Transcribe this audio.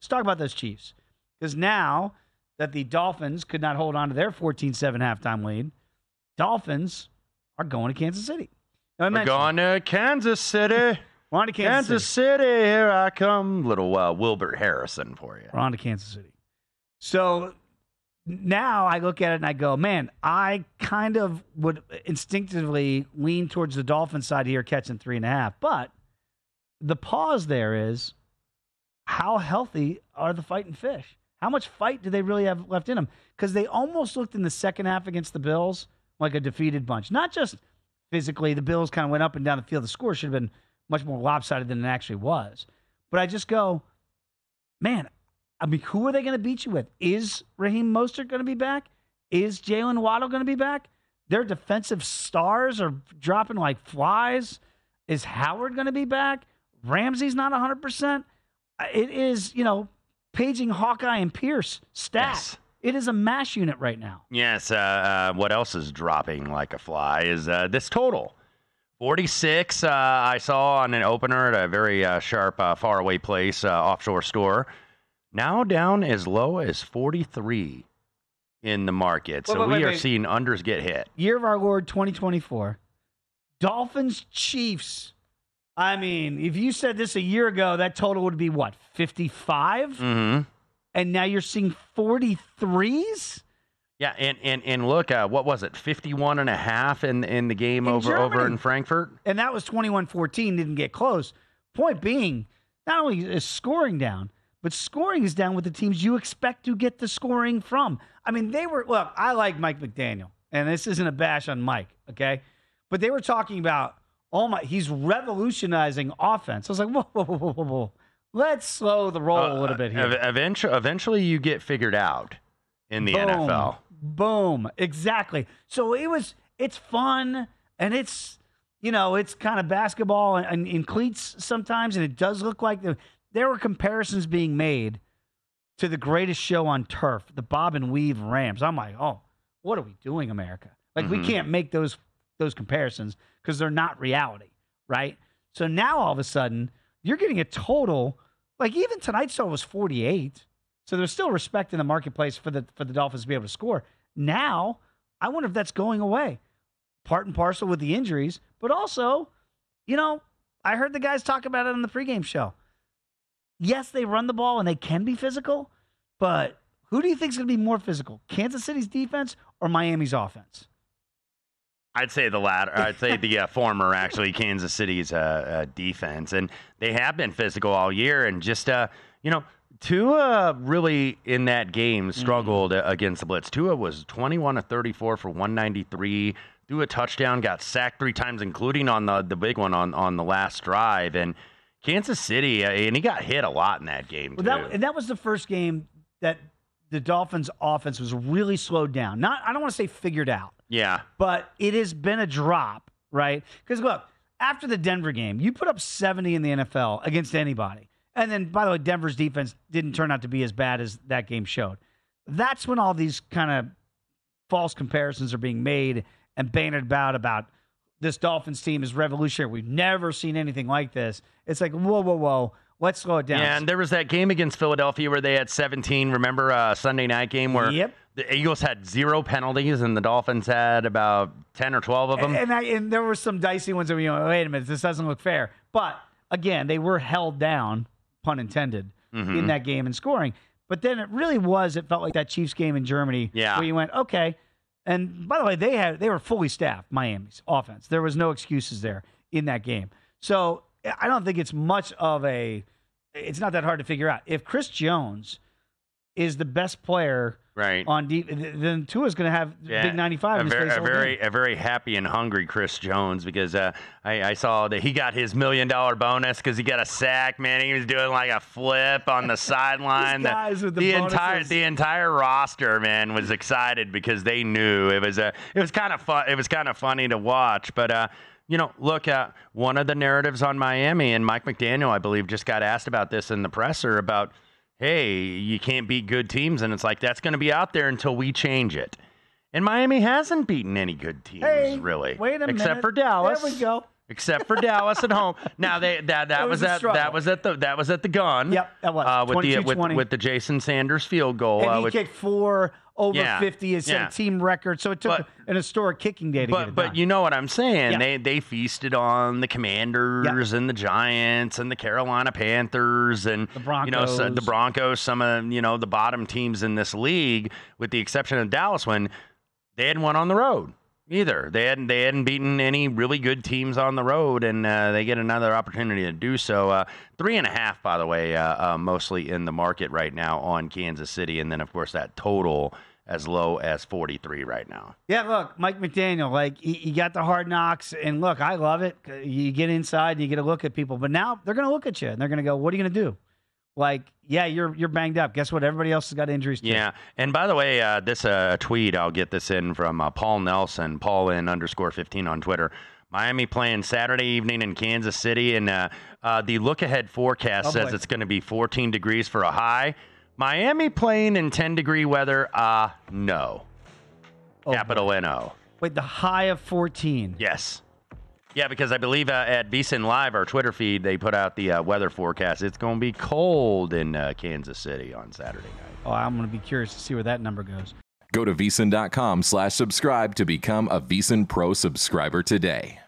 talk about those Chiefs. Because now that the Dolphins could not hold on to their 14-7 halftime lead, Dolphins are going to Kansas City. We're going to Kansas City. We're on to Kansas City, here I come. Little Wilbert Harrison for you. We're on to Kansas City. So now I look at it and I go, man, I kind of would instinctively lean towards the Dolphins side here, catching 3.5. But the pause there is, how healthy are the fighting fish? How much fight do they really have left in them? Because they almost looked in the second half against the Bills like a defeated bunch. Not just physically, the Bills kind of went up and down the field. The score should have been much more lopsided than it actually was. But I just go, man, I mean, who are they going to beat you with? Is Raheem Mostert going to be back? Is Jalen Waddle going to be back? Their defensive stars are dropping like flies. Is Howard going to be back? Ramsey's not 100%. It is, paging Hawkeye and Pierce stats. Yes. It is a mash unit right now. Yes. What else is dropping like a fly is this total. 46, I saw on an opener at a very sharp, faraway place, offshore store. Now down as low as 43 in the market. So we are seeing unders get hit. Year of our Lord 2024. Dolphins, Chiefs. I mean, if you said this a year ago, that total would be what, 55? Mm-hmm. And now you're seeing 43s? Yeah, and look, what was it, 51.5 in the game over in Frankfurt? And that was 21-14, didn't get close. Point being, not only is scoring down, but scoring is down with the teams you expect to get the scoring from. I mean, look, I like Mike McDaniel, and this isn't a bash on Mike, okay? But they were talking about, he's revolutionizing offense. I was like, whoa. Let's slow the roll a little bit here. Eventually you get figured out in the NFL. Boom. Exactly. So it's fun, and it's kind of basketball and in cleats sometimes, and it does look like there were comparisons being made to the greatest show on turf, the Bob and Weave Rams. I'm like, oh, what are we doing, America? Like, we can't make those comparisons because they're not reality, right? So now all of a sudden, you're getting a total, like even tonight's total was 48. So there's still respect in the marketplace for the Dolphins to be able to score. Now, I wonder if that's going away. Part and parcel with the injuries, but also, I heard the guys talk about it on the pregame show. Yes, they run the ball and they can be physical, but who do you think is going to be more physical? Kansas City's defense or Miami's offense? I'd say the latter. I'd say the former, actually, Kansas City's defense. And they have been physical all year. And just, Tua really in that game struggled against the blitz. Tua was 21 of 34 for 193, threw a touchdown, got sacked 3 times, including on the big one on the last drive. And Kansas City, and he got hit a lot in that game, too. That was the first game that the Dolphins' offense was really slowed down. I don't want to say figured out. Yeah. But it has been a drop, right? Because, look, after the Denver game, you put up 70 in the NFL against anybody. And then, by the way, Denver's defense didn't turn out to be as bad as that game showed. That's when all these kind of false comparisons are being made and bannered about this Dolphins team is revolutionary. We've never seen anything like this. It's like, whoa. Let's slow it down. Yeah, and there was that game against Philadelphia where they had 17. Remember Sunday night game where the Eagles had 0 penalties and the Dolphins had about 10 or 12 of them? And there were some dicey ones that wait a minute, this doesn't look fair. But, again, they were held down, pun intended, in that game and scoring. But then it felt like that Chiefs game in Germany where you went, okay. And, by the way, they were fully staffed, Miami's offense. There was no excuses there in that game. So I don't think it's much of it's not that hard to figure out. If Chris Jones is the best player on deep, then Tua's going to have big 95 in his face. A very happy and hungry Chris Jones, because I saw that he got his $1 million bonus because he got a sack. Man, he was doing like a flip on the sideline. The entire roster, man, was excited because they knew it was kind of fun. It was kind of funny to watch, but. Look at one of the narratives on Miami, and Mike McDaniel, I believe, just got asked about this in the presser about, hey, you can't beat good teams. And it's like, that's going to be out there until we change it. And Miami hasn't beaten any good teams, really. Wait a minute. Except for Dallas. There we go. except for Dallas at home. Now that was at the gun. Yep, that was with the Jason Sanders field goal. And he kicked 4 over 50 and set a team record. So it took an historic kicking day to get it done. But you know what I'm saying? Yeah. They feasted on the Commanders and the Giants and the Carolina Panthers and the Broncos. The Broncos, some of the bottom teams in this league, with the exception of Dallas, when they hadn't won on the road either. They hadn't beaten any really good teams on the road, and they get another opportunity to do so. 3.5, by the way, mostly in the market right now on Kansas City, and then of course that total as low as 43 right now. Yeah, look, Mike McDaniel, like you got the hard knocks, and look, I love it. You get inside and you get a look at people, but now they're going to look at you and they're going to go, "What are you going to do?" Like, yeah, you're banged up. Guess what? Everybody else has got injuries too. Yeah, and by the way, this tweet, I'll get this in from Paul Nelson, Paulin_15 on Twitter. Miami playing Saturday evening in Kansas City, and the look-ahead forecast says it's going to be 14 degrees for a high. Miami playing in 10-degree weather? No. Capital N-O. Wait, the high of 14? Yes. Yeah, because I believe at VSiN Live, our Twitter feed, they put out the weather forecast. It's going to be cold in Kansas City on Saturday night. Oh, I'm going to be curious to see where that number goes. Go to VSiN.com/subscribe to become a VSiN Pro subscriber today.